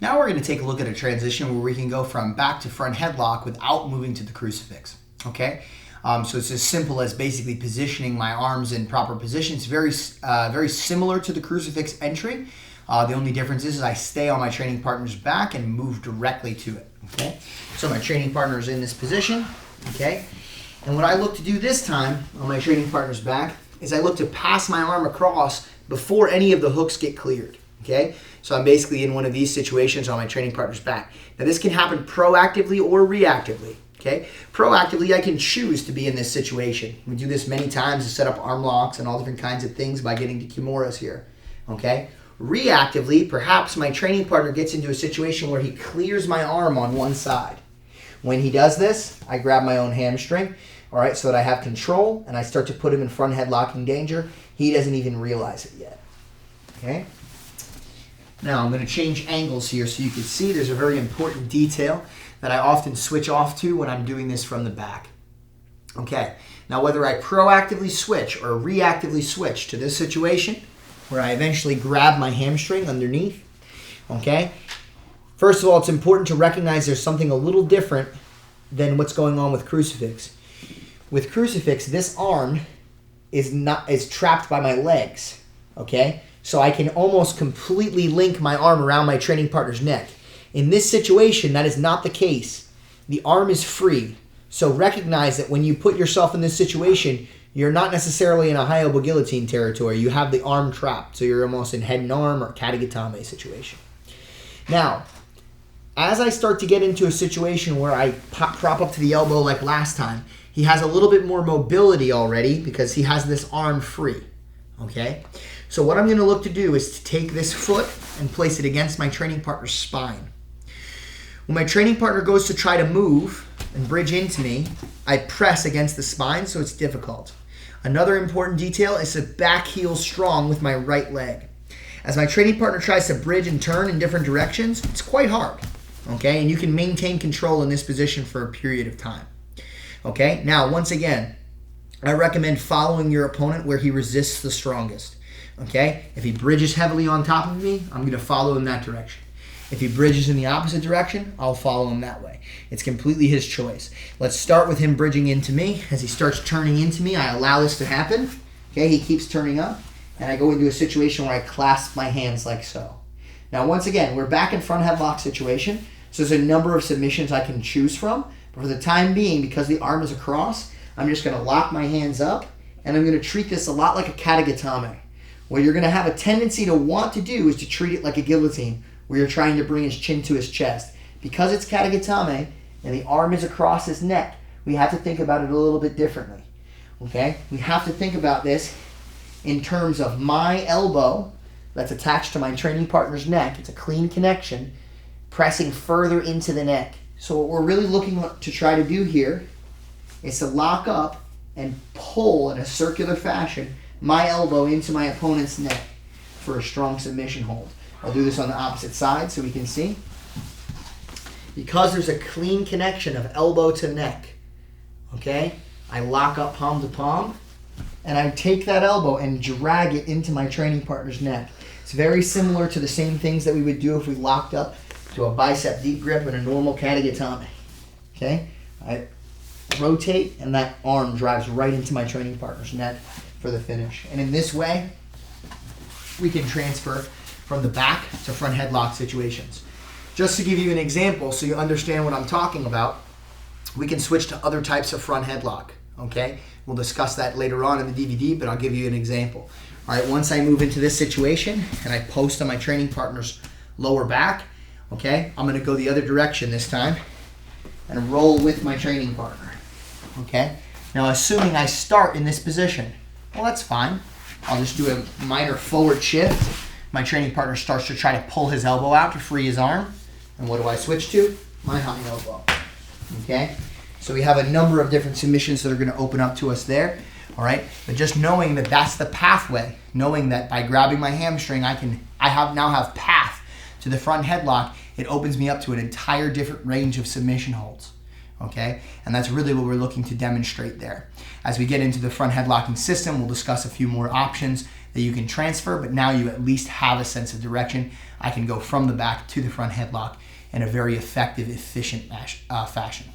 Now we're going to take a look at a transition where we can go from back to front headlock without moving to the crucifix, okay? So it's as simple as basically positioning my arms in proper positions. Very similar to the crucifix entry. The only difference is I stay on my training partner's back and move directly to it, okay? So my training partner is in this position, okay? And what I look to do this time on my training partner's back is I look to pass my arm across before any of the hooks get cleared, okay? So I'm basically in one of these situations on my training partner's back. Now this can happen proactively or reactively, okay? Proactively, I can choose to be in this situation. We do this many times to set up arm locks and all different kinds of things by getting to kimuras here, okay? Reactively, perhaps my training partner gets into a situation where he clears my arm on one side. When he does this, I grab my own hamstring, all right, so that I have control, and I start to put him in front headlocking danger. He doesn't even realize it yet, okay? Now, I'm going to change angles here so you can see there's a very important detail that I often switch off to when I'm doing this from the back. Okay, now whether I proactively switch or reactively switch to this situation where I eventually grab my hamstring underneath, okay, first of all, it's important to recognize there's something a little different than what's going on with crucifix. With crucifix, this arm is trapped by my legs, okay? So I can almost completely link my arm around my training partner's neck. In this situation, that is not the case. The arm is free. So recognize that when you put yourself in this situation, you're not necessarily in a high elbow guillotine territory. You have the arm trapped. So you're almost in head and arm or katagatame situation. Now, as I start to get into a situation where I prop up to the elbow like last time, he has a little bit more mobility already because he has this arm free, okay? So what I'm going to look to do is to take this foot and place it against my training partner's spine. When my training partner goes to try to move and bridge into me, I press against the spine so it's difficult. Another important detail is to back heel strong with my right leg. As my training partner tries to bridge and turn in different directions, it's quite hard, okay? And you can maintain control in this position for a period of time, okay? Now, once again, I recommend following your opponent where he resists the strongest. Okay, if he bridges heavily on top of me, I'm going to follow in that direction. If he bridges in the opposite direction, I'll follow him that way. It's completely his choice. Let's start with him bridging into me. As he starts turning into me, I allow this to happen. Okay, he keeps turning up, and I go into a situation where I clasp my hands like so. Now, once again, we're back in front headlock situation, so there's a number of submissions I can choose from. But for the time being, because the arm is across, I'm just going to lock my hands up, and I'm going to treat this a lot like a katagatame. What you're going to have a tendency to want to do is to treat it like a guillotine, where you're trying to bring his chin to his chest. Because it's katagatame and the arm is across his neck, we have to think about it a little bit differently. Okay? We have to think about this in terms of my elbow that's attached to my training partner's neck. It's a clean connection, pressing further into the neck. So what we're really looking to try to do here is to lock up and pull in a circular fashion my elbow into my opponent's neck for a strong submission hold. I'll do this on the opposite side so we can see. Because there's a clean connection of elbow to neck, okay, I lock up palm to palm, and I take that elbow and drag it into my training partner's neck. It's very similar to the same things that we would do if we locked up to a bicep deep grip in a normal katagatame, okay? I rotate, and that arm drives right into my training partner's neck for the finish. And in this way, we can transfer from the back to front headlock situations. Just to give you an example so you understand what I'm talking about, we can switch to other types of front headlock, okay? We'll discuss that later on in the DVD, but I'll give you an example. All right, once I move into this situation and I post on my training partner's lower back, okay, I'm going to go the other direction this time and roll with my training partner, okay? Now, assuming I start in this position, well, that's fine. I'll just do a minor forward shift. My training partner starts to try to pull his elbow out to free his arm. And what do I switch to? My high elbow. Okay? So we have a number of different submissions that are going to open up to us there. All right? But just knowing that that's the pathway, knowing that by grabbing my hamstring, I now have path to the front headlock, it opens me up to an entire different range of submission holds. Okay? And that's really what we're looking to demonstrate there. As we get into the front headlocking system, we'll discuss a few more options that you can transfer, but now you at least have a sense of direction. I can go from the back to the front headlock in a very effective, efficient fashion.